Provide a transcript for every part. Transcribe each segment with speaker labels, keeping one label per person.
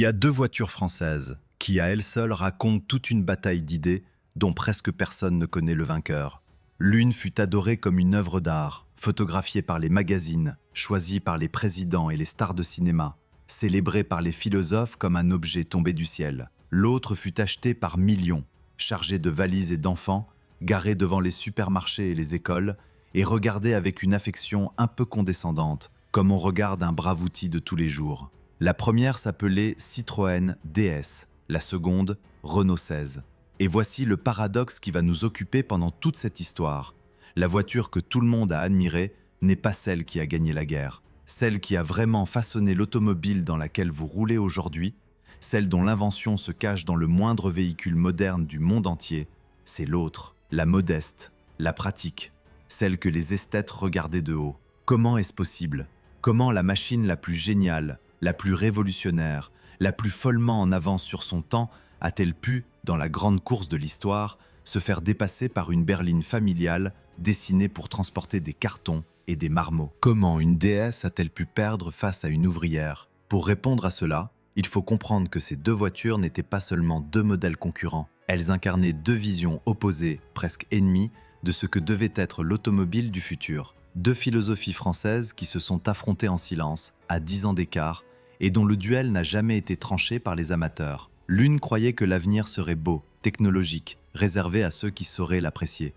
Speaker 1: y a deux voitures françaises qui, à elles seules, racontent toute une bataille d'idées dont presque personne ne connaît le vainqueur. L'une fut adorée comme une œuvre d'art, photographiée par les magazines, choisie par les présidents et les stars de cinéma, célébrée par les philosophes comme un objet tombé du ciel. L'autre fut achetée par millions, chargée de valises et d'enfants, garée devant les supermarchés et les écoles, et regardée avec une affection un peu condescendante, comme on regarde un brave outil de tous les jours. La première s'appelait Citroën DS, la seconde Renault 16. Et voici le paradoxe qui va nous occuper pendant toute cette histoire. La voiture que tout le monde a admirée n'est pas celle qui a gagné la guerre. Celle qui a vraiment façonné l'automobile dans laquelle vous roulez aujourd'hui, celle dont l'invention se cache dans le moindre véhicule moderne du monde entier, c'est l'autre, la modeste, la pratique, celle que les esthètes regardaient de haut. Comment est-ce possible? Comment la machine la plus géniale, la plus révolutionnaire, la plus follement en avance sur son temps a-t-elle pu, dans la grande course de l'histoire, se faire dépasser par une berline familiale dessinée pour transporter des cartons et des marmots? Comment une déesse a-t-elle pu perdre face à une ouvrière? Pour répondre à cela, il faut comprendre que ces deux voitures n'étaient pas seulement deux modèles concurrents. Elles incarnaient deux visions opposées, presque ennemies, de ce que devait être l'automobile du futur. Deux philosophies françaises qui se sont affrontées en silence, à 10 ans d'écart, et dont le duel n'a jamais été tranché par les amateurs. L'une croyait que l'avenir serait beau, technologique, réservé à ceux qui sauraient l'apprécier.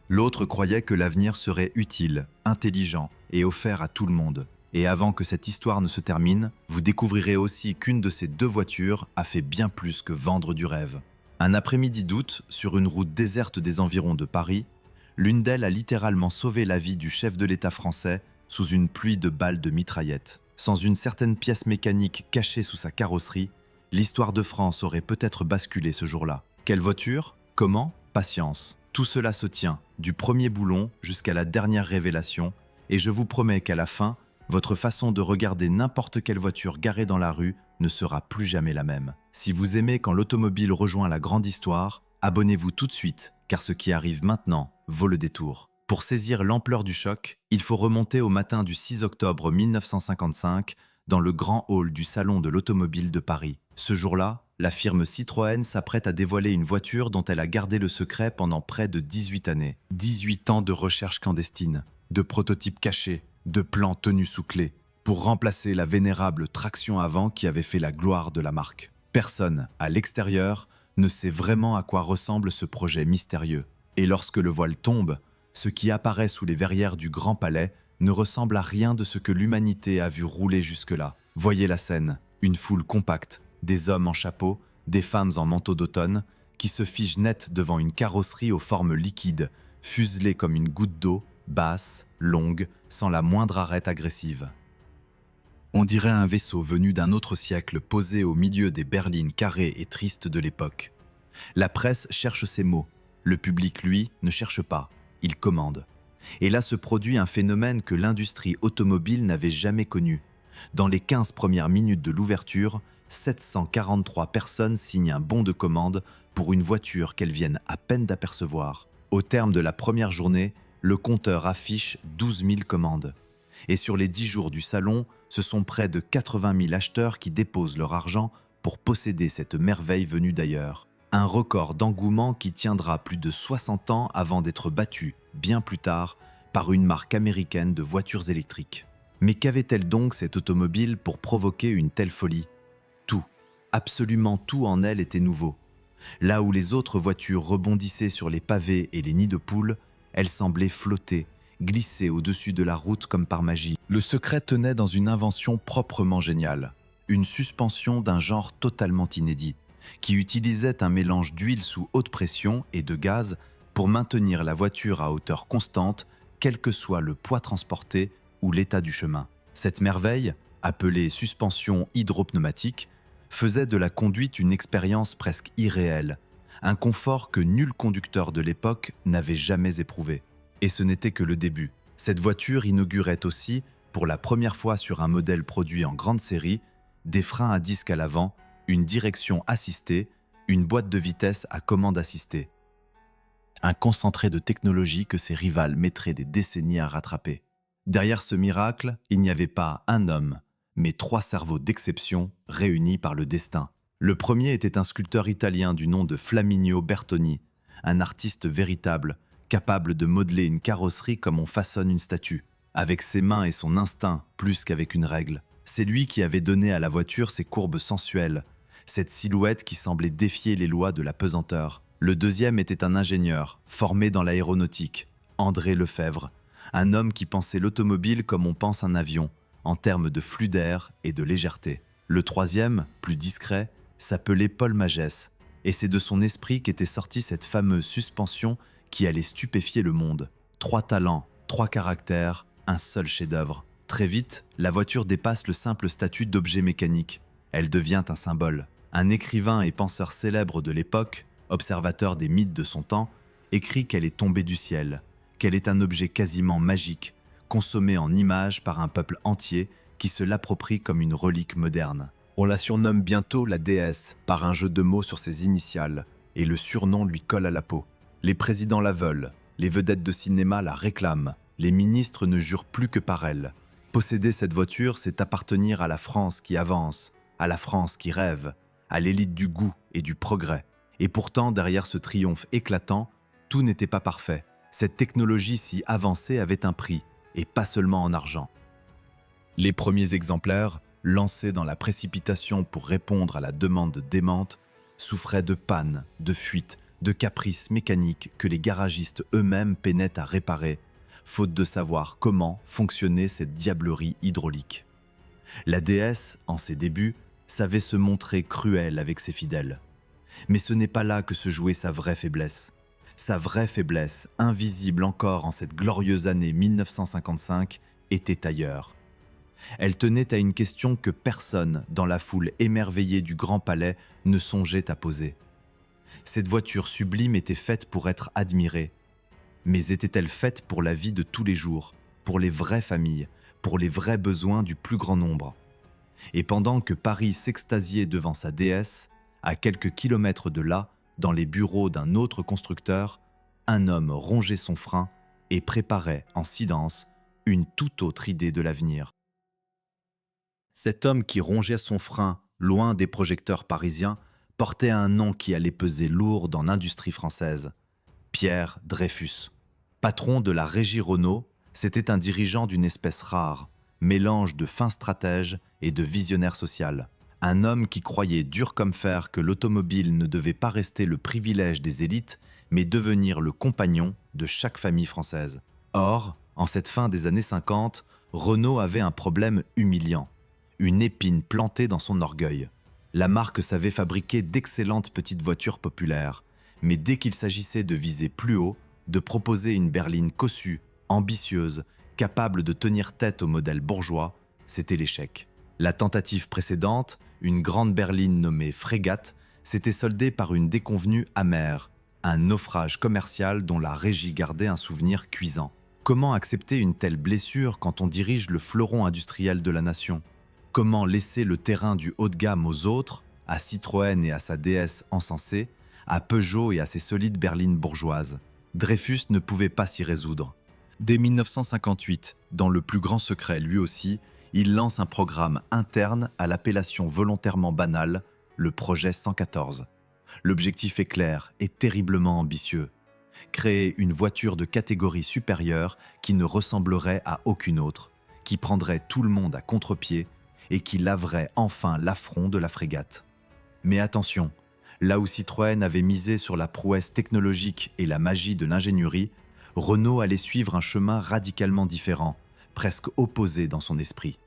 Speaker 1: L'autre croyait que l'avenir serait utile, intelligent et offert à tout le monde. Et avant que cette histoire ne se termine, vous découvrirez aussi qu'une de ces deux voitures a fait bien plus que vendre du rêve. Un après-midi d'août, sur une route déserte des environs de Paris, l'une d'elles a littéralement sauvé la vie du chef de l'État français sous une pluie de balles de mitraillettes. Sans une certaine pièce mécanique cachée sous sa carrosserie, l'histoire de France aurait peut-être basculé ce jour-là. Quelle voiture? Comment? Patience. Tout cela se tient, du premier boulon jusqu'à la dernière révélation, et je vous promets qu'à la fin, votre façon de regarder n'importe quelle voiture garée dans la rue ne sera plus jamais la même. Si vous aimez quand l'automobile rejoint la grande histoire, abonnez-vous tout de suite, car ce qui arrive maintenant vaut le détour. Pour saisir l'ampleur du choc, il faut remonter au matin du 6 octobre 1955 dans le grand hall du Salon de l'Automobile de Paris. Ce jour-là, la firme Citroën s'apprête à dévoiler une voiture dont elle a gardé le secret pendant près de 18 années. 18 ans de recherche clandestine, de prototypes cachés, de plans tenus sous clé, pour remplacer la vénérable traction avant qui avait fait la gloire de la marque. Personne, à l'extérieur, ne sait vraiment à quoi ressemble ce projet mystérieux. Et lorsque le voile tombe, ce qui apparaît sous les verrières du Grand Palais ne ressemble à rien de ce que l'humanité a vu rouler jusque-là. Voyez la scène, une foule compacte, des hommes en chapeau, des femmes en manteau d'automne, qui se figent net devant une carrosserie aux formes liquides, fuselée comme une goutte d'eau, basse, longue, sans la moindre arête agressive. On dirait un vaisseau venu d'un autre siècle posé au milieu des berlines carrées et tristes de l'époque. La presse cherche ses mots, le public, lui, ne cherche pas, il commande. Et là se produit un phénomène que l'industrie automobile n'avait jamais connu. Dans les 15 premières minutes de l'ouverture, 743 personnes signent un bon de commande pour une voiture qu'elles viennent à peine d'apercevoir. Au terme de la première journée, le compteur affiche 12 000 commandes. Et sur les 10 jours du salon, ce sont près de 80 000 acheteurs qui déposent leur argent pour posséder cette merveille venue d'ailleurs. Un record d'engouement qui tiendra plus de 60 ans avant d'être battu, bien plus tard, par une marque américaine de voitures électriques. Mais qu'avait-elle donc cette automobile pour provoquer une telle folie? Tout, absolument tout en elle était nouveau. Là où les autres voitures rebondissaient sur les pavés et les nids de poules, elle semblait flotter, glisser au-dessus de la route comme par magie. Le secret tenait dans une invention proprement géniale, une suspension d'un genre totalement inédit, qui utilisait un mélange d'huile sous haute pression et de gaz pour maintenir la voiture à hauteur constante, quel que soit le poids transporté ou l'état du chemin. Cette merveille, appelée suspension hydropneumatique, faisait de la conduite une expérience presque irréelle, un confort que nul conducteur de l'époque n'avait jamais éprouvé. Et ce n'était que le début. Cette voiture inaugurait aussi, pour la première fois sur un modèle produit en grande série, des freins à disque à l'avant, une direction assistée, une boîte de vitesse à commande assistée. Un concentré de technologie que ses rivales mettraient des décennies à rattraper. Derrière ce miracle, il n'y avait pas un homme, mais 3 cerveaux d'exception réunis par le destin. Le premier était un sculpteur italien du nom de Flaminio Bertoni, un artiste véritable, capable de modeler une carrosserie comme on façonne une statue, avec ses mains et son instinct plus qu'avec une règle. C'est lui qui avait donné à la voiture ses courbes sensuelles, cette silhouette qui semblait défier les lois de la pesanteur. Le deuxième était un ingénieur, formé dans l'aéronautique, André Lefebvre, un homme qui pensait l'automobile comme on pense un avion, en termes de flux d'air et de légèreté. Le troisième, plus discret, s'appelait Paul Magès, et c'est de son esprit qu'était sortie cette fameuse suspension qui allait stupéfier le monde. 3 talents, 3 caractères, un seul chef-d'œuvre. Très vite, la voiture dépasse le simple statut d'objet mécanique. Elle devient un symbole. Un écrivain et penseur célèbre de l'époque, observateur des mythes de son temps, écrit qu'elle est tombée du ciel, qu'elle est un objet quasiment magique, consommé en images par un peuple entier qui se l'approprie comme une relique moderne. On la surnomme bientôt la déesse, par un jeu de mots sur ses initiales, et le surnom lui colle à la peau. Les présidents la veulent, les vedettes de cinéma la réclament, les ministres ne jurent plus que par elle. Posséder cette voiture, c'est appartenir à la France qui avance, à la France qui rêve, à l'élite du goût et du progrès. Et pourtant, derrière ce triomphe éclatant, tout n'était pas parfait. Cette technologie si avancée avait un prix, et pas seulement en argent. Les premiers exemplaires, lancés dans la précipitation pour répondre à la demande démente, souffraient de pannes, de fuites, de caprices mécaniques que les garagistes eux-mêmes peinaient à réparer, faute de savoir comment fonctionnait cette diablerie hydraulique. La déesse, en ses débuts, savait se montrer cruelle avec ses fidèles. Mais ce n'est pas là que se jouait sa vraie faiblesse. Sa vraie faiblesse, invisible encore en cette glorieuse année 1955, était ailleurs. Elle tenait à une question que personne, dans la foule émerveillée du Grand Palais, ne songeait à poser. Cette voiture sublime était faite pour être admirée. Mais était-elle faite pour la vie de tous les jours, pour les vraies familles, pour les vrais besoins du plus grand nombre? Et pendant que Paris s'extasiait devant sa déesse, à quelques kilomètres de là, dans les bureaux d'un autre constructeur, un homme rongeait son frein et préparait en silence une toute autre idée de l'avenir. Cet homme qui rongeait son frein, loin des projecteurs parisiens, portait un nom qui allait peser lourd dans l'industrie française. Pierre Dreyfus. Patron de la Régie Renault, c'était un dirigeant d'une espèce rare, mélange de fin stratège et de visionnaire social. Un homme qui croyait dur comme fer que l'automobile ne devait pas rester le privilège des élites, mais devenir le compagnon de chaque famille française. Or, en cette fin des années 50, Renault avait un problème humiliant. Une épine plantée dans son orgueil. La marque savait fabriquer d'excellentes petites voitures populaires, mais dès qu'il s'agissait de viser plus haut, de proposer une berline cossue, ambitieuse, capable de tenir tête au modèle bourgeois, c'était l'échec. La tentative précédente, une grande berline nommée Frégate, s'était soldée par une déconvenue amère, un naufrage commercial dont la régie gardait un souvenir cuisant. Comment accepter une telle blessure quand on dirige le fleuron industriel de la nation ? Comment laisser le terrain du haut de gamme aux autres, à Citroën et à sa déesse encensée, à Peugeot et à ses solides berlines bourgeoises? Dreyfus ne pouvait pas s'y résoudre. Dès 1958, dans le plus grand secret lui aussi, il lance un programme interne à l'appellation volontairement banale, le projet 114. L'objectif est clair et terriblement ambitieux. Créer une voiture de catégorie supérieure qui ne ressemblerait à aucune autre, qui prendrait tout le monde à contre-pied et qui laverait enfin l'affront de la Frégate. Mais attention, là où Citroën avait misé sur la prouesse technologique et la magie de l'ingénierie, Renault allait suivre un chemin radicalement différent, presque opposé dans son esprit.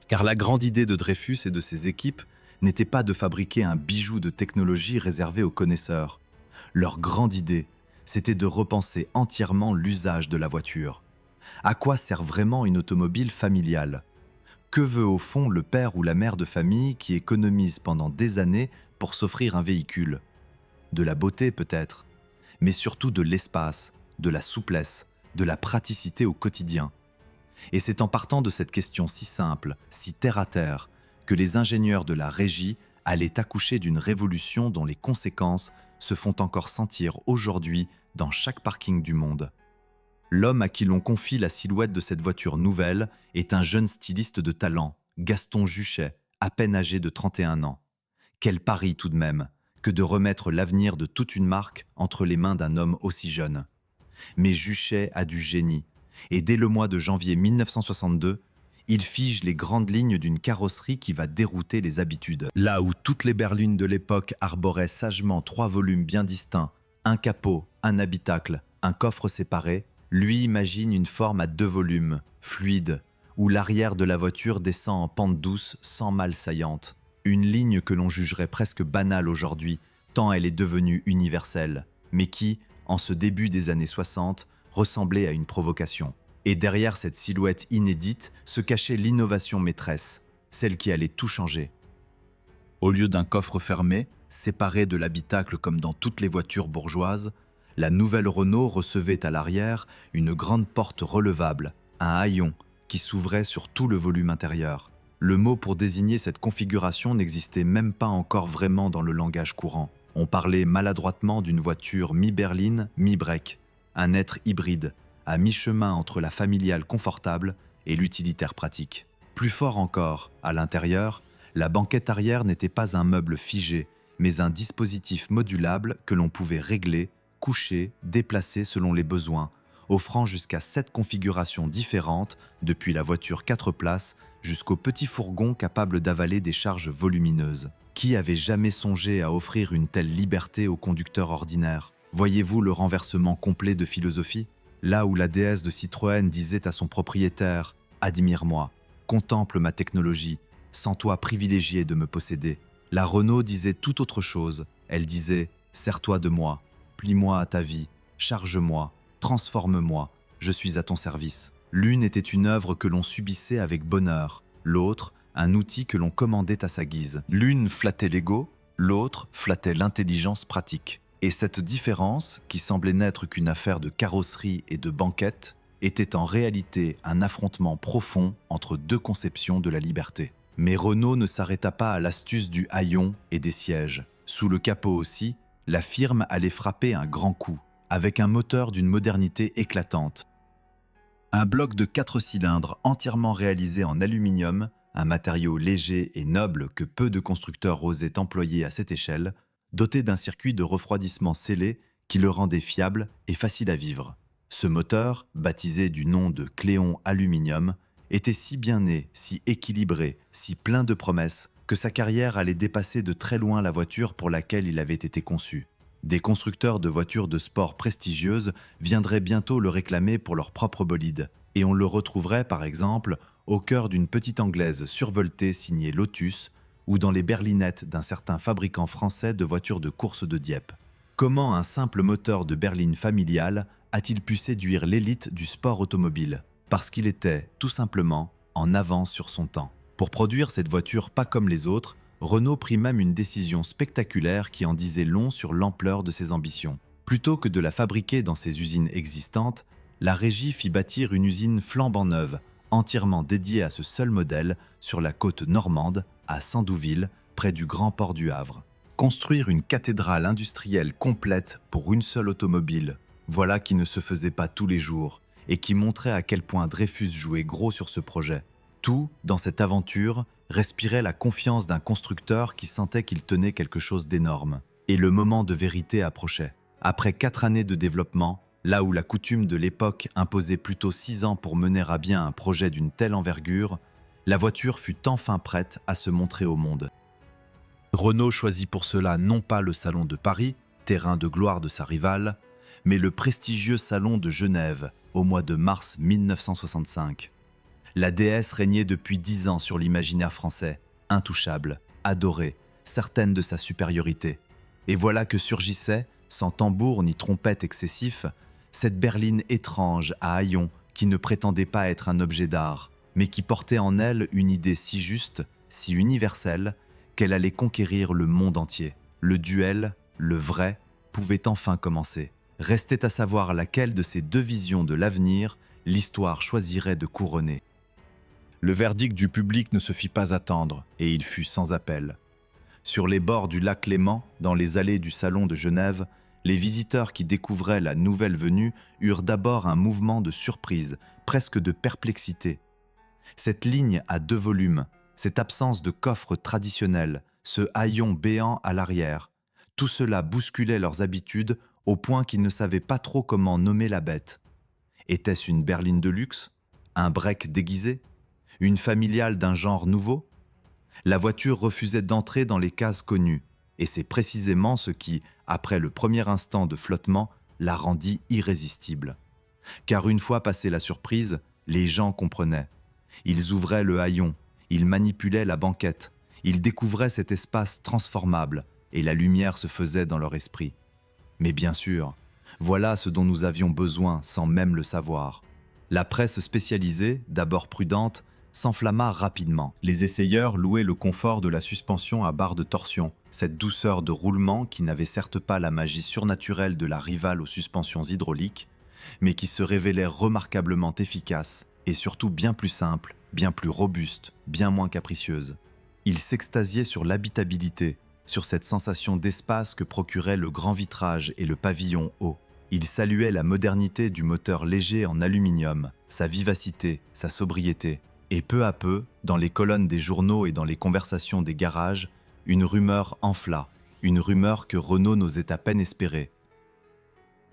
Speaker 1: Car la grande idée de Dreyfus et de ses équipes n'était pas de fabriquer un bijou de technologie réservé aux connaisseurs. Leur grande idée, c'était de repenser entièrement l'usage de la voiture. À quoi sert vraiment une automobile familiale ? Que veut au fond le père ou la mère de famille qui économise pendant des années pour s'offrir un véhicule ? De la beauté peut-être, mais surtout de l'espace, de la souplesse, de la praticité au quotidien. Et c'est en partant de cette question si simple, si terre-à-terre, que les ingénieurs de la régie allaient accoucher d'une révolution dont les conséquences se font encore sentir aujourd'hui dans chaque parking du monde. L'homme à qui l'on confie la silhouette de cette voiture nouvelle est un jeune styliste de talent, Gaston Juchet, à peine âgé de 31 ans. Quel pari tout de même que de remettre l'avenir de toute une marque entre les mains d'un homme aussi jeune. Mais Juchet a du génie, et dès le mois de janvier 1962, il fige les grandes lignes d'une carrosserie qui va dérouter les habitudes. Là où toutes les berlines de l'époque arboraient sagement 3 volumes bien distincts, un capot, un habitacle, un coffre séparé, lui imagine une forme à 2 volumes, fluide, où l'arrière de la voiture descend en pente douce sans malle saillante. Une ligne que l'on jugerait presque banale aujourd'hui, tant elle est devenue universelle, mais qui, en ce début des années 60, ressemblait à une provocation. Et derrière cette silhouette inédite se cachait l'innovation maîtresse, celle qui allait tout changer. Au lieu d'un coffre fermé, séparé de l'habitacle comme dans toutes les voitures bourgeoises, la nouvelle Renault recevait à l'arrière une grande porte relevable, un haillon, qui s'ouvrait sur tout le volume intérieur. Le mot pour désigner cette configuration n'existait même pas encore vraiment dans le langage courant. On parlait maladroitement d'une voiture mi-berline, mi-break, un être hybride, à mi-chemin entre la familiale confortable et l'utilitaire pratique. Plus fort encore, à l'intérieur, la banquette arrière n'était pas un meuble figé, mais un dispositif modulable que l'on pouvait régler, coucher, déplacer selon les besoins, offrant jusqu'à 7 configurations différentes, depuis la voiture 4 places jusqu'au petit fourgon capable d'avaler des charges volumineuses. Qui avait jamais songé à offrir une telle liberté au conducteur ordinaire? Voyez-vous le renversement complet de philosophie? Là où la déesse de Citroën disait à son propriétaire « Admire-moi, contemple ma technologie, sens-toi privilégié de me posséder », la Renault disait tout autre chose. Elle disait « Sers-toi de moi, plie-moi à ta vie, charge-moi, transforme-moi, je suis à ton service ». L'une était une œuvre que l'on subissait avec bonheur, l'autre, un outil que l'on commandait à sa guise. L'une flattait l'ego, l'autre flattait l'intelligence pratique. Et cette différence, qui semblait n'être qu'une affaire de carrosserie et de banquette, était en réalité un affrontement profond entre 2 conceptions de la liberté. Mais Renault ne s'arrêta pas à l'astuce du haillon et des sièges. Sous le capot aussi, la firme allait frapper un grand coup, avec un moteur d'une modernité éclatante. Un bloc de 4 cylindres entièrement réalisé en aluminium, un matériau léger et noble que peu de constructeurs osaient employer à cette échelle, doté d'un circuit de refroidissement scellé qui le rendait fiable et facile à vivre. Ce moteur, baptisé du nom de Cléon Aluminium, était si bien né, si équilibré, si plein de promesses, que sa carrière allait dépasser de très loin la voiture pour laquelle il avait été conçu. Des constructeurs de voitures de sport prestigieuses viendraient bientôt le réclamer pour leur propre bolide, et on le retrouverait par exemple au cœur d'une petite anglaise survoltée signée Lotus, ou dans les berlinettes d'un certain fabricant français de voitures de course de Dieppe. Comment un simple moteur de berline familiale a-t-il pu séduire l'élite du sport automobile? Parce qu'il était, tout simplement, en avance sur son temps. Pour produire cette voiture pas comme les autres, Renault prit même une décision spectaculaire qui en disait long sur l'ampleur de ses ambitions. Plutôt que de la fabriquer dans ses usines existantes, la régie fit bâtir une usine flambant neuve, entièrement dédiée à ce seul modèle, sur la côte normande, à Sandouville, près du grand port du Havre. Construire une cathédrale industrielle complète pour une seule automobile, voilà qui ne se faisait pas tous les jours, et qui montrait à quel point Dreyfus jouait gros sur ce projet. Tout, dans cette aventure, respirait la confiance d'un constructeur qui sentait qu'il tenait quelque chose d'énorme. Et le moment de vérité approchait. Après 4 années de développement, là où la coutume de l'époque imposait plutôt 6 ans pour mener à bien un projet d'une telle envergure, la voiture fut enfin prête à se montrer au monde. Renault choisit pour cela non pas le salon de Paris, terrain de gloire de sa rivale, mais le prestigieux salon de Genève, au mois de mars 1965. La déesse régnait depuis 10 ans sur l'imaginaire français, intouchable, adorée, certaine de sa supériorité. Et voilà que surgissait, sans tambour ni trompette excessif, cette berline étrange à haillons qui ne prétendait pas être un objet d'art, mais qui portait en elle une idée si juste, si universelle, qu'elle allait conquérir le monde entier. Le duel, le vrai, pouvait enfin commencer. Restait à savoir laquelle de ces 2 visions de l'avenir l'histoire choisirait de couronner. Le verdict du public ne se fit pas attendre, et il fut sans appel. Sur les bords du lac Léman, dans les allées du salon de Genève, les visiteurs qui découvraient la nouvelle venue eurent d'abord un mouvement de surprise, presque de perplexité. Cette ligne à 2 volumes, Cette absence de coffre traditionnel, ce haillon béant à l'arrière, tout cela bousculait leurs habitudes au point qu'ils ne savaient pas trop comment nommer la bête. Était-ce une berline de luxe? Un break déguisé? Une familiale d'un genre nouveau? La voiture refusait d'entrer dans les cases connues, et c'est précisément ce qui, après le premier instant de flottement, la rendit irrésistible. Car une fois passée la surprise, les gens comprenaient. Ils ouvraient le haillon, ils manipulaient la banquette, ils découvraient cet espace transformable, et la lumière se faisait dans leur esprit. Mais bien sûr, voilà ce dont nous avions besoin sans même le savoir. La presse spécialisée, d'abord prudente, s'enflamma rapidement. Les essayeurs louaient le confort de la suspension à barre de torsion, cette douceur de roulement qui n'avait certes pas la magie surnaturelle de la rivale aux suspensions hydrauliques, mais qui se révélait remarquablement efficace et surtout bien plus simple, bien plus robuste, bien moins capricieuse. Ils s'extasiaient sur l'habitabilité, sur cette sensation d'espace que procuraient le grand vitrage et le pavillon haut. Ils saluaient la modernité du moteur léger en aluminium, sa vivacité, sa sobriété. Et peu à peu, dans les colonnes des journaux et dans les conversations des garages, une rumeur enfla, une rumeur que Renault n'osait à peine espérer.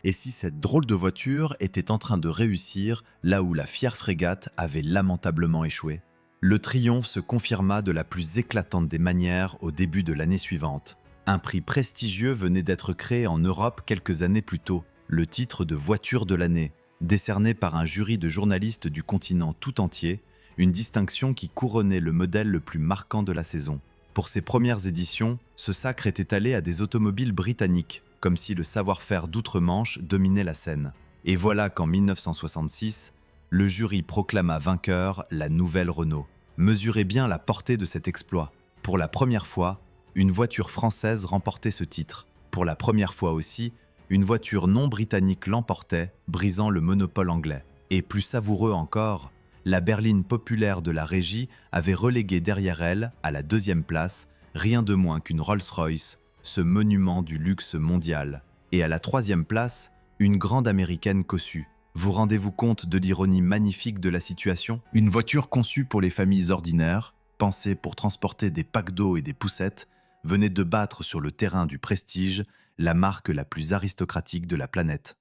Speaker 1: Et si cette drôle de voiture était en train de réussir là où la fière frégate avait lamentablement échoué? Le triomphe se confirma de la plus éclatante des manières au début de l'année suivante. Un prix prestigieux venait d'être créé en Europe quelques années plus tôt, le titre de voiture de l'année, décerné par un jury de journalistes du continent tout entier, une distinction qui couronnait le modèle le plus marquant de la saison. Pour ses premières éditions, ce sacre était allé à des automobiles britanniques, comme si le savoir-faire d'outre-Manche dominait la scène. Et voilà qu'en 1966, le jury proclama vainqueur la nouvelle Renault. Mesurez bien la portée de cet exploit. Pour la première fois, une voiture française remportait ce titre. Pour la première fois aussi, une voiture non britannique l'emportait, brisant le monopole anglais. Et plus savoureux encore, la berline populaire de la régie avait relégué derrière elle, à la deuxième place, rien de moins qu'une Rolls-Royce, ce monument du luxe mondial. Et à la troisième place, une grande américaine cossue. Vous rendez-vous compte de l'ironie magnifique de la situation? Une voiture conçue pour les familles ordinaires, pensée pour transporter des packs d'eau et des poussettes, venait de battre sur le terrain du prestige la marque la plus aristocratique de la planète.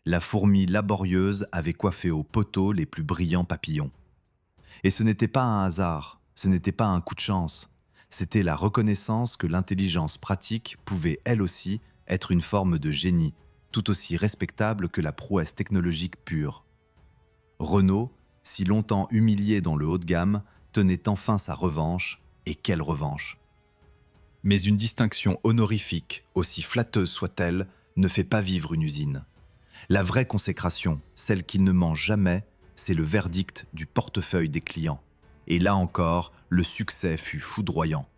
Speaker 1: La fourmi laborieuse avait coiffé au poteau les plus brillants papillons. Et ce n'était pas un hasard, ce n'était pas un coup de chance, c'était la reconnaissance que l'intelligence pratique pouvait elle aussi être une forme de génie, tout aussi respectable que la prouesse technologique pure. Renault, si longtemps humilié dans le haut de gamme, tenait enfin sa revanche, et quelle revanche! Mais une distinction honorifique, aussi flatteuse soit-elle, ne fait pas vivre une usine. La vraie consécration, celle qui ne ment jamais, c'est le verdict du portefeuille des clients. Et là encore, le succès fut foudroyant.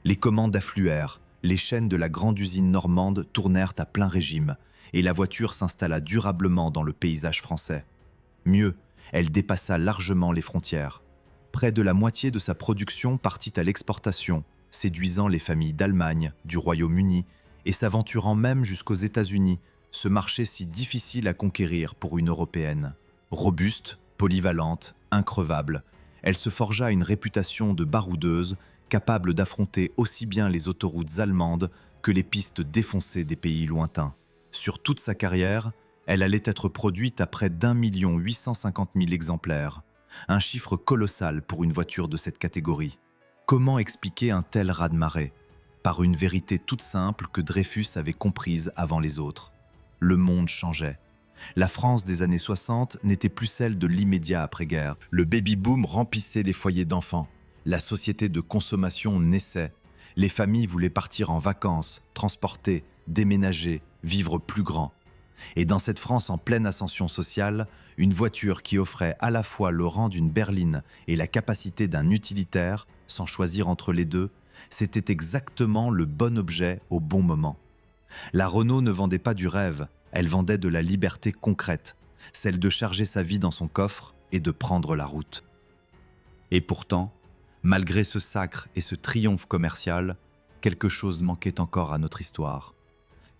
Speaker 1: Les commandes affluèrent, les chaînes de la grande usine normande tournèrent à plein régime, et la voiture s'installa durablement dans le paysage français. Mieux, elle dépassa largement les frontières. Près de la moitié de sa production partit à l'exportation, séduisant les familles d'Allemagne, du Royaume-Uni, et s'aventurant même jusqu'aux États-Unis, ce marché si difficile à conquérir pour une Européenne. Robuste, polyvalente, increvable, elle se forgea une réputation de baroudeuse, capable d'affronter aussi bien les autoroutes allemandes que les pistes défoncées des pays lointains. Sur toute sa carrière, elle allait être produite à près d'1,850,000 exemplaires, un chiffre colossal pour une voiture de cette catégorie. Comment expliquer un tel raz-de-marée? Par une vérité toute simple que Dreyfus avait comprise avant les autres. Le monde changeait. La France des années 60 n'était plus celle de l'immédiat après-guerre. Le baby-boom remplissait les foyers d'enfants. La société de consommation naissait. Les familles voulaient partir en vacances, transporter, déménager, vivre plus grand. Et dans cette France en pleine ascension sociale, une voiture qui offrait à la fois le rang d'une berline et la capacité d'un utilitaire, sans choisir entre les deux, c'était exactement le bon objet au bon moment. La Renault ne vendait pas du rêve, elle vendait de la liberté concrète, celle de charger sa vie dans son coffre et de prendre la route. Et pourtant, malgré ce sacre et ce triomphe commercial, quelque chose manquait encore à notre histoire.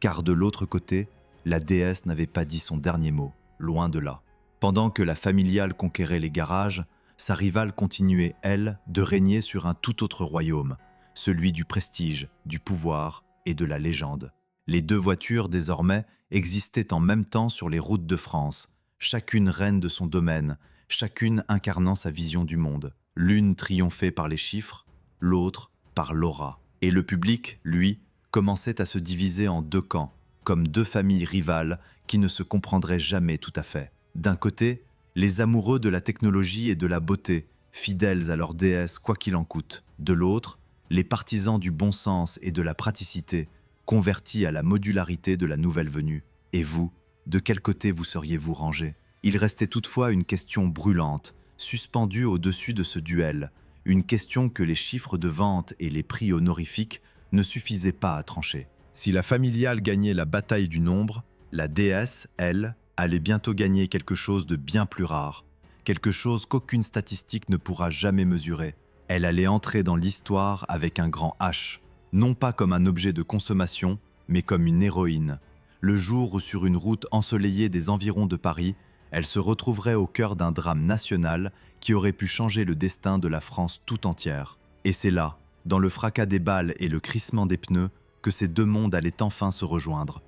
Speaker 1: Car de l'autre côté, la déesse n'avait pas dit son dernier mot, loin de là. Pendant que la familiale conquérait les garages, sa rivale continuait, elle, de régner sur un tout autre royaume, celui du prestige, du pouvoir et de la légende. Les deux voitures, désormais, existaient en même temps sur les routes de France, chacune reine de son domaine, chacune incarnant sa vision du monde. L'une triomphait par les chiffres, l'autre par l'aura. Et le public, lui, commençait à se diviser en deux camps, comme deux familles rivales qui ne se comprendraient jamais tout à fait. D'un côté, les amoureux de la technologie et de la beauté, fidèles à leur déesse quoi qu'il en coûte. De l'autre, les partisans du bon sens et de la praticité, convertis à la modularité de la nouvelle venue. Et vous, de quel côté vous seriez-vous rangé? Il restait toutefois une question brûlante, suspendue au-dessus de ce duel, une question que les chiffres de vente et les prix honorifiques ne suffisaient pas à trancher. Si la familiale gagnait la bataille du nombre, la déesse, elle, allait bientôt gagner quelque chose de bien plus rare, quelque chose qu'aucune statistique ne pourra jamais mesurer. Elle allait entrer dans l'histoire avec un grand H, non pas comme un objet de consommation, mais comme une héroïne. Le jour où sur une route ensoleillée des environs de Paris, elle se retrouverait au cœur d'un drame national qui aurait pu changer le destin de la France tout entière. Et c'est là, dans le fracas des balles et le crissement des pneus, que ces deux mondes allaient enfin se rejoindre.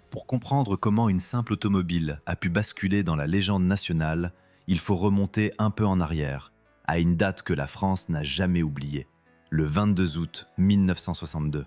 Speaker 1: Pour comprendre comment une simple automobile a pu basculer dans la légende nationale, il faut remonter un peu en arrière, à une date que la France n'a jamais oubliée, le 22 août 1962.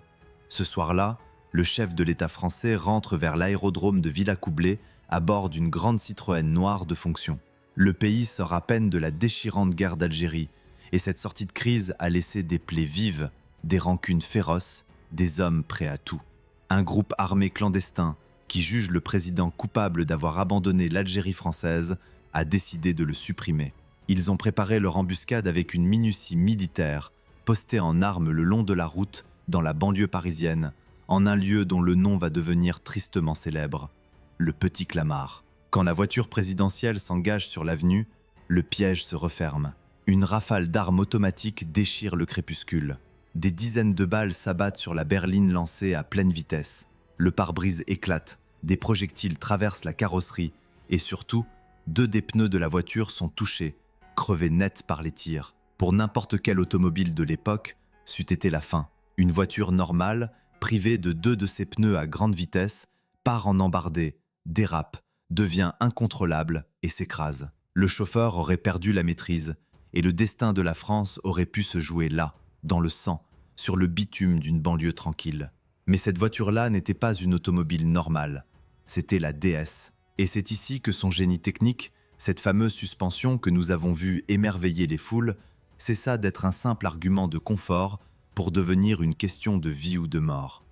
Speaker 1: Ce soir-là, le chef de l'État français rentre vers l'aérodrome de Villacoublay à bord d'une grande Citroën noire de fonction. Le pays sort à peine de la déchirante guerre d'Algérie, et cette sortie de crise a laissé des plaies vives, des rancunes féroces, des hommes prêts à tout. Un groupe armé clandestin, qui juge le président coupable d'avoir abandonné l'Algérie française, a décidé de le supprimer. Ils ont préparé leur embuscade avec une minutie militaire, postée en armes le long de la route, dans la banlieue parisienne, en un lieu dont le nom va devenir tristement célèbre, le Petit Clamart. Quand la voiture présidentielle s'engage sur l'avenue, le piège se referme. Une rafale d'armes automatiques déchire le crépuscule. Des dizaines de balles s'abattent sur la berline lancée à pleine vitesse. Le pare-brise éclate, des projectiles traversent la carrosserie et surtout, deux des pneus de la voiture sont touchés, crevés net par les tirs. Pour n'importe quelle automobile de l'époque, c'eût été la fin. Une voiture normale, privée de deux de ses pneus à grande vitesse, part en embardée, dérape, devient incontrôlable et s'écrase. Le chauffeur aurait perdu la maîtrise et le destin de la France aurait pu se jouer là, dans le sang, sur le bitume d'une banlieue tranquille. Mais cette voiture-là n'était pas une automobile normale, c'était la DS. Et c'est ici que son génie technique, cette fameuse suspension que nous avons vue émerveiller les foules, cessa d'être un simple argument de confort pour devenir une question de vie ou de mort.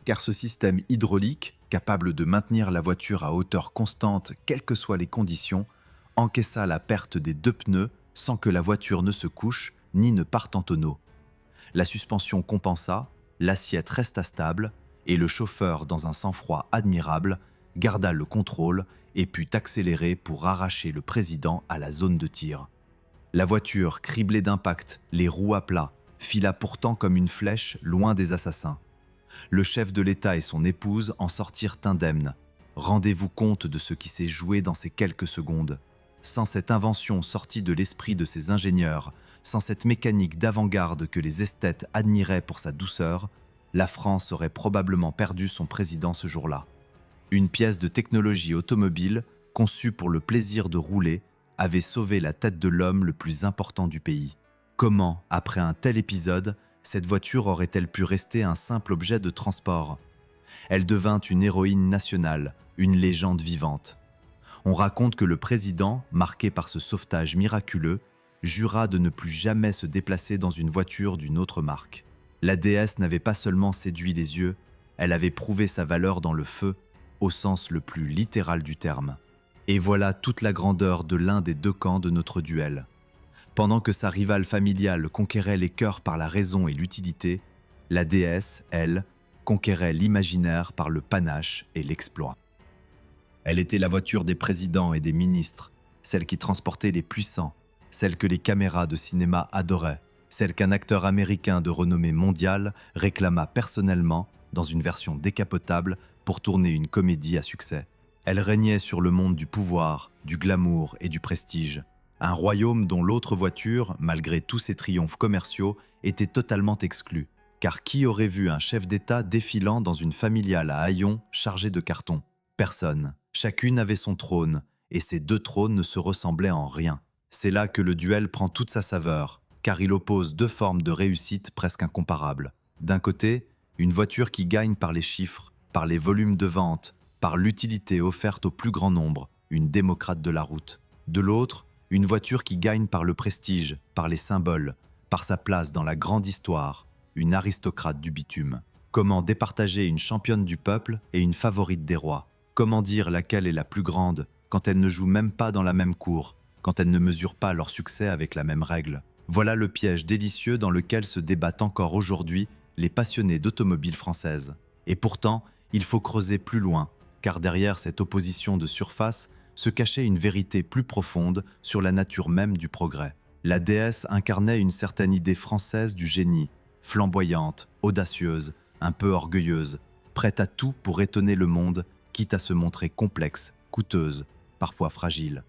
Speaker 1: Car ce système hydraulique, capable de maintenir la voiture à hauteur constante quelles que soient les conditions, encaissa la perte des deux pneus sans que la voiture ne se couche ni ne parte en tonneau. La suspension compensa, l'assiette resta stable et le chauffeur, dans un sang-froid admirable, garda le contrôle et put accélérer pour arracher le président à la zone de tir. La voiture, criblée d'impacts, les roues à plat, fila pourtant comme une flèche loin des assassins. Le chef de l'État et son épouse en sortirent indemnes. Rendez-vous compte de ce qui s'est joué dans ces quelques secondes. Sans cette invention sortie de l'esprit de ces ingénieurs, sans cette mécanique d'avant-garde que les esthètes admiraient pour sa douceur, la France aurait probablement perdu son président ce jour-là. Une pièce de technologie automobile, conçue pour le plaisir de rouler, avait sauvé la tête de l'homme le plus important du pays. Comment, après un tel épisode, cette voiture aurait-elle pu rester un simple objet de transport? Elle devint une héroïne nationale, une légende vivante. On raconte que le président, marqué par ce sauvetage miraculeux, jura de ne plus jamais se déplacer dans une voiture d'une autre marque. La déesse n'avait pas seulement séduit les yeux, elle avait prouvé sa valeur dans le feu, au sens le plus littéral du terme. Et voilà toute la grandeur de l'un des deux camps de notre duel. Pendant que sa rivale familiale conquérait les cœurs par la raison et l'utilité, la déesse, elle, conquérait l'imaginaire par le panache et l'exploit. Elle était la voiture des présidents et des ministres, celle qui transportait les puissants, celle que les caméras de cinéma adoraient, celle qu'un acteur américain de renommée mondiale réclama personnellement dans une version décapotable pour tourner une comédie à succès. Elle régnait sur le monde du pouvoir, du glamour et du prestige. Un royaume dont l'autre voiture, malgré tous ses triomphes commerciaux, était totalement exclue. Car qui aurait vu un chef d'État défilant dans une familiale à haillons chargée de carton? Personne. Chacune avait son trône, et ces deux trônes ne se ressemblaient en rien. C'est là que le duel prend toute sa saveur, car il oppose deux formes de réussite presque incomparables. D'un côté, une voiture qui gagne par les chiffres, par les volumes de vente, par l'utilité offerte au plus grand nombre, une démocrate de la route. De l'autre, une voiture qui gagne par le prestige, par les symboles, par sa place dans la grande histoire, une aristocrate du bitume. Comment départager une championne du peuple et une favorite des rois? Comment dire laquelle est la plus grande quand elles ne jouent même pas dans la même cour, quand elles ne mesurent pas leur succès avec la même règle? Voilà le piège délicieux dans lequel se débattent encore aujourd'hui les passionnés d'automobiles françaises. Et pourtant, il faut creuser plus loin, car derrière cette opposition de surface se cachait une vérité plus profonde sur la nature même du progrès. La déesse incarnait une certaine idée française du génie, flamboyante, audacieuse, un peu orgueilleuse, prête à tout pour étonner le monde, quitte à se montrer complexe, coûteuse, parfois fragile.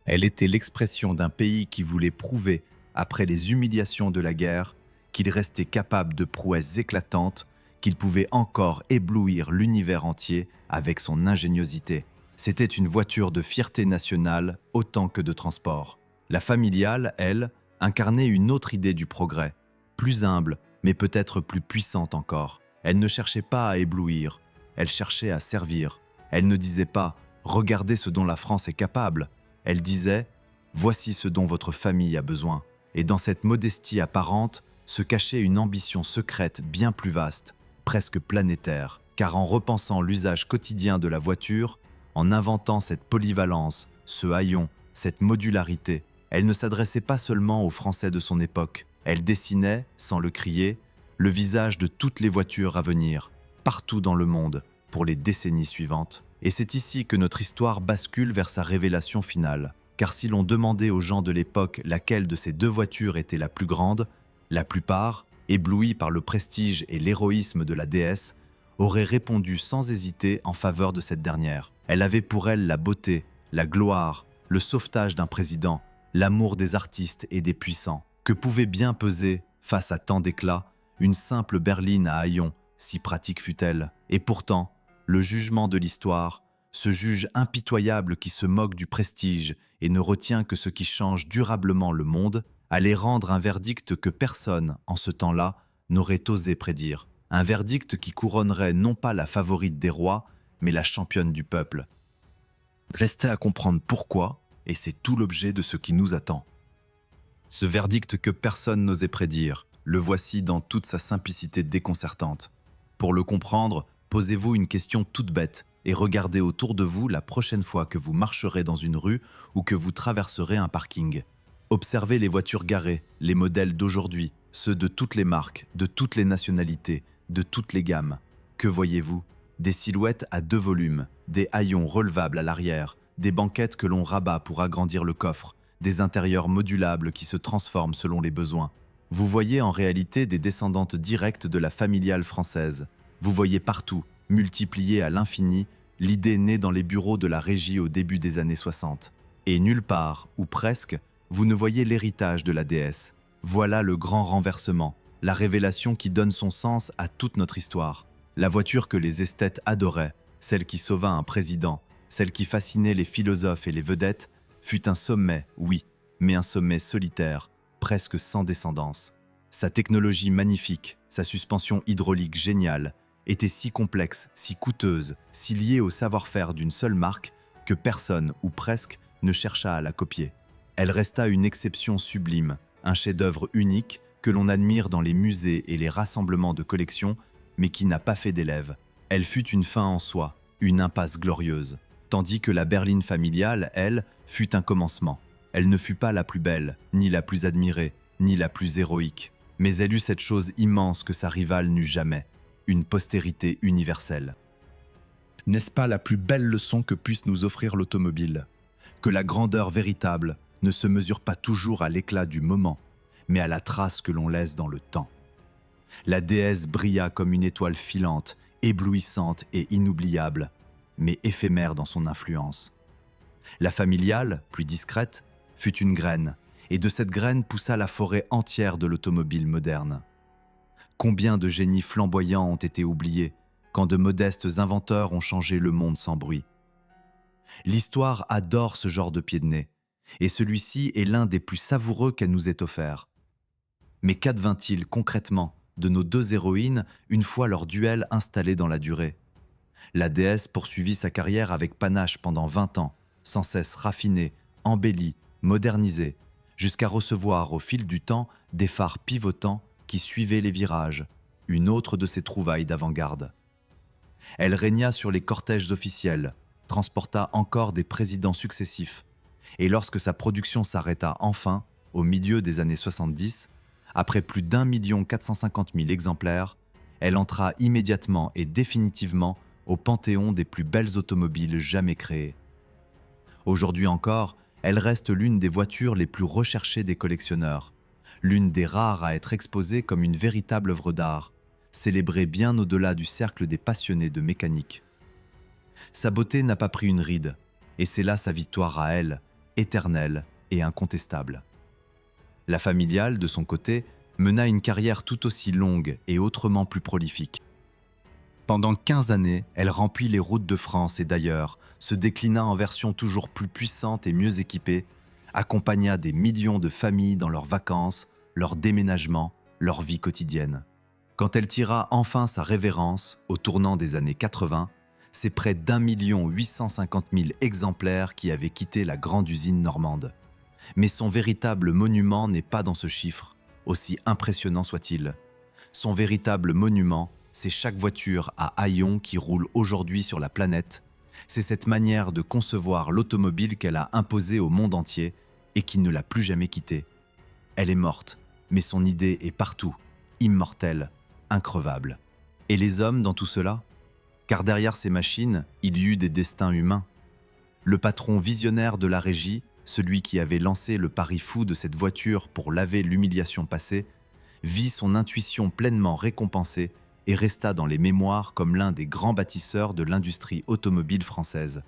Speaker 1: Elle était l'expression d'un pays qui voulait prouver, après les humiliations de la guerre, qu'il restait capable de prouesses éclatantes, qu'il pouvait encore éblouir l'univers entier avec son ingéniosité. C'était une voiture de fierté nationale autant que de transport. La familiale, elle, incarnait une autre idée du progrès, plus humble, mais peut-être plus puissante encore. Elle ne cherchait pas à éblouir, elle cherchait à servir. Elle ne disait pas « Regardez ce dont la France est capable ». Elle disait « Voici ce dont votre famille a besoin ». Et dans cette modestie apparente se cachait une ambition secrète bien plus vaste, presque planétaire, car en repensant l'usage quotidien de la voiture, en inventant cette polyvalence, ce haillon, cette modularité, elle ne s'adressait pas seulement aux Français de son époque. Elle dessinait, sans le crier, le visage de toutes les voitures à venir, partout dans le monde, pour les décennies suivantes. Et c'est ici que notre histoire bascule vers sa révélation finale. Car si l'on demandait aux gens de l'époque laquelle de ces deux voitures était la plus grande, la plupart, éblouis par le prestige et l'héroïsme de la déesse, auraient répondu sans hésiter en faveur de cette dernière. Elle avait pour elle la beauté, la gloire, le sauvetage d'un président, l'amour des artistes et des puissants. Que pouvait bien peser, face à tant d'éclat, une simple berline à haillons, si pratique fut-elle? Et pourtant, le jugement de l'histoire, ce juge impitoyable qui se moque du prestige et ne retient que ce qui change durablement le monde, allait rendre un verdict que personne, en ce temps-là, n'aurait osé prédire. Un verdict qui couronnerait non pas la favorite des rois, mais la championne du peuple. Restait à comprendre pourquoi, et c'est tout l'objet de ce qui nous attend. Ce verdict que personne n'osait prédire, le voici dans toute sa simplicité déconcertante. Pour le comprendre, posez-vous une question toute bête et regardez autour de vous la prochaine fois que vous marcherez dans une rue ou que vous traverserez un parking. Observez les voitures garées, les modèles d'aujourd'hui, ceux de toutes les marques, de toutes les nationalités, de toutes les gammes. Que voyez-vous? Des silhouettes à deux volumes, des haillons relevables à l'arrière, des banquettes que l'on rabat pour agrandir le coffre, des intérieurs modulables qui se transforment selon les besoins. Vous voyez en réalité des descendantes directes de la familiale française. Vous voyez partout, multipliée à l'infini, l'idée née dans les bureaux de la régie au début des années 60. Et nulle part, ou presque, vous ne voyez l'héritage de la déesse. Voilà le grand renversement, la révélation qui donne son sens à toute notre histoire. La voiture que les esthètes adoraient, celle qui sauva un président, celle qui fascinait les philosophes et les vedettes, fut un sommet, oui, mais un sommet solitaire, presque sans descendance. Sa technologie magnifique, sa suspension hydraulique géniale, était si complexe, si coûteuse, si liée au savoir-faire d'une seule marque, que personne, ou presque, ne chercha à la copier. Elle resta une exception sublime, un chef-d'œuvre unique que l'on admire dans les musées et les rassemblements de collections, mais qui n'a pas fait d'élève. Elle fut une fin en soi, une impasse glorieuse, tandis que la berline familiale, elle, fut un commencement. Elle ne fut pas la plus belle, ni la plus admirée, ni la plus héroïque, mais elle eut cette chose immense que sa rivale n'eut jamais, une postérité universelle. N'est-ce pas la plus belle leçon que puisse nous offrir l'automobile? Que la grandeur véritable ne se mesure pas toujours à l'éclat du moment, mais à la trace que l'on laisse dans le temps. La déesse brilla comme une étoile filante, éblouissante et inoubliable, mais éphémère dans son influence. La familiale, plus discrète, fut une graine, et de cette graine poussa la forêt entière de l'automobile moderne. Combien de génies flamboyants ont été oubliés quand de modestes inventeurs ont changé le monde sans bruit. L'histoire adore ce genre de pied de nez, et celui-ci est l'un des plus savoureux qu'elle nous ait offert. Mais qu'advint-il concrètement de nos deux héroïnes une fois leur duel installé dans la durée? La déesse poursuivit sa carrière avec panache pendant 20 ans, sans cesse raffinée, embellie, modernisée, jusqu'à recevoir au fil du temps des phares pivotants qui suivaient les virages, une autre de ses trouvailles d'avant-garde. Elle régna sur les cortèges officiels, transporta encore des présidents successifs, et lorsque sa production s'arrêta enfin, au milieu des années 70, après plus d'1,450,000 exemplaires, elle entra immédiatement et définitivement au panthéon des plus belles automobiles jamais créées. Aujourd'hui encore, elle reste l'une des voitures les plus recherchées des collectionneurs, l'une des rares à être exposée comme une véritable œuvre d'art, célébrée bien au-delà du cercle des passionnés de mécanique. Sa beauté n'a pas pris une ride, et c'est là sa victoire à elle, éternelle et incontestable. La familiale, de son côté, mena une carrière tout aussi longue et autrement plus prolifique. Pendant 15 années, elle remplit les routes de France et d'ailleurs, se déclina en version toujours plus puissante et mieux équipée, accompagna des millions de familles dans leurs vacances, leurs déménagements, leur vie quotidienne. Quand elle tira enfin sa révérence, au tournant des années 80, c'est près d'1,850,000 exemplaires qui avaient quitté la grande usine normande. Mais son véritable monument n'est pas dans ce chiffre, aussi impressionnant soit-il. Son véritable monument, c'est chaque voiture à haillons qui roule aujourd'hui sur la planète. C'est cette manière de concevoir l'automobile qu'elle a imposée au monde entier et qui ne l'a plus jamais quittée. Elle est morte, mais son idée est partout, immortelle, increvable. Et les hommes dans tout cela? Car derrière ces machines, il y eut des destins humains. Le patron visionnaire de la régie, celui qui avait lancé le pari fou de cette voiture pour laver l'humiliation passée, vit son intuition pleinement récompensée et resta dans les mémoires comme l'un des grands bâtisseurs de l'industrie automobile française.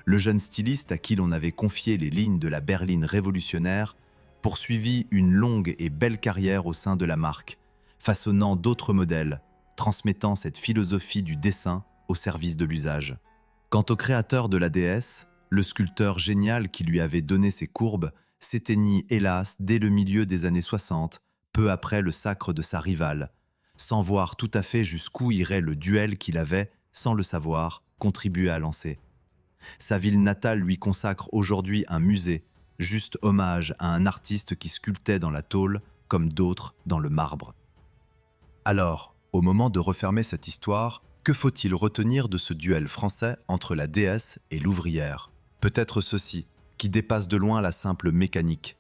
Speaker 1: Le jeune styliste à qui l'on avait confié les lignes de la berline révolutionnaire poursuivit une longue et belle carrière au sein de la marque, façonnant d'autres modèles, transmettant cette philosophie du dessin au service de l'usage. Quant au créateur de la déesse, le sculpteur génial qui lui avait donné ses courbes s'éteignit hélas dès le milieu des années 60, peu après le sacre de sa rivale, sans voir tout à fait jusqu'où irait le duel qu'il avait, sans le savoir, contribué à lancer. Sa ville natale lui consacre aujourd'hui un musée, juste hommage à un artiste qui sculptait dans la tôle, comme d'autres dans le marbre. Alors, au moment de refermer cette histoire, que faut-il retenir de ce duel français entre la déesse et l'ouvrière? Peut-être ceci, qui dépasse de loin la simple mécanique,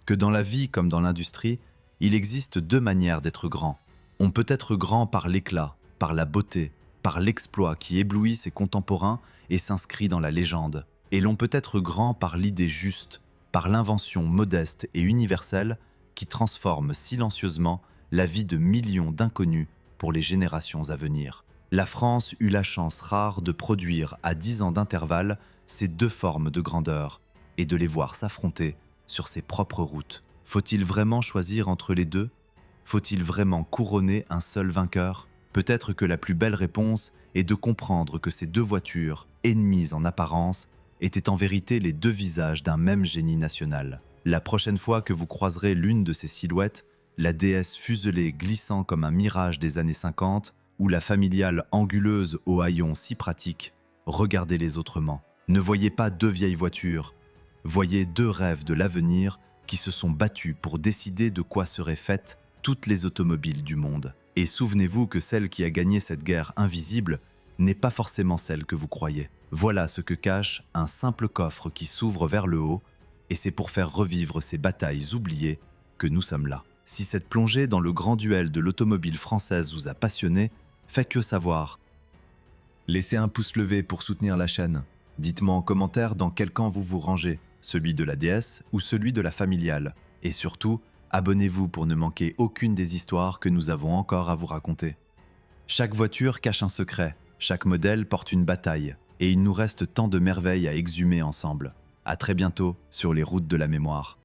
Speaker 1: que dans la vie comme dans l'industrie, il existe deux manières d'être grand. On peut être grand par l'éclat, par la beauté, par l'exploit qui éblouit ses contemporains et s'inscrit dans la légende. Et l'on peut être grand par l'idée juste, par l'invention modeste et universelle qui transforme silencieusement la vie de millions d'inconnus pour les générations à venir. La France eut la chance rare de produire à 10 ans d'intervalle ces deux formes de grandeur et de les voir s'affronter sur ses propres routes. Faut-il vraiment choisir entre les deux? Faut-il vraiment couronner un seul vainqueur? Peut-être que la plus belle réponse est de comprendre que ces deux voitures, ennemies en apparence, étaient en vérité les deux visages d'un même génie national. La prochaine fois que vous croiserez l'une de ces silhouettes, la déesse fuselée glissant comme un mirage des années 50, ou la familiale anguleuse aux haillons si pratiques, regardez-les autrement. Ne voyez pas deux vieilles voitures, voyez deux rêves de l'avenir qui se sont battus pour décider de quoi seraient faites toutes les automobiles du monde. Et souvenez-vous que celle qui a gagné cette guerre invisible n'est pas forcément celle que vous croyez. Voilà ce que cache un simple coffre qui s'ouvre vers le haut, et c'est pour faire revivre ces batailles oubliées que nous sommes là. Si cette plongée dans le grand duel de l'automobile française vous a passionné, faites-le savoir. Laissez un pouce levé pour soutenir la chaîne. Dites-moi en commentaire dans quel camp vous vous rangez, celui de la déesse ou celui de la familiale. Et surtout, abonnez-vous pour ne manquer aucune des histoires que nous avons encore à vous raconter. Chaque voiture cache un secret, chaque modèle porte une bataille, et il nous reste tant de merveilles à exhumer ensemble. À très bientôt sur les routes de la mémoire.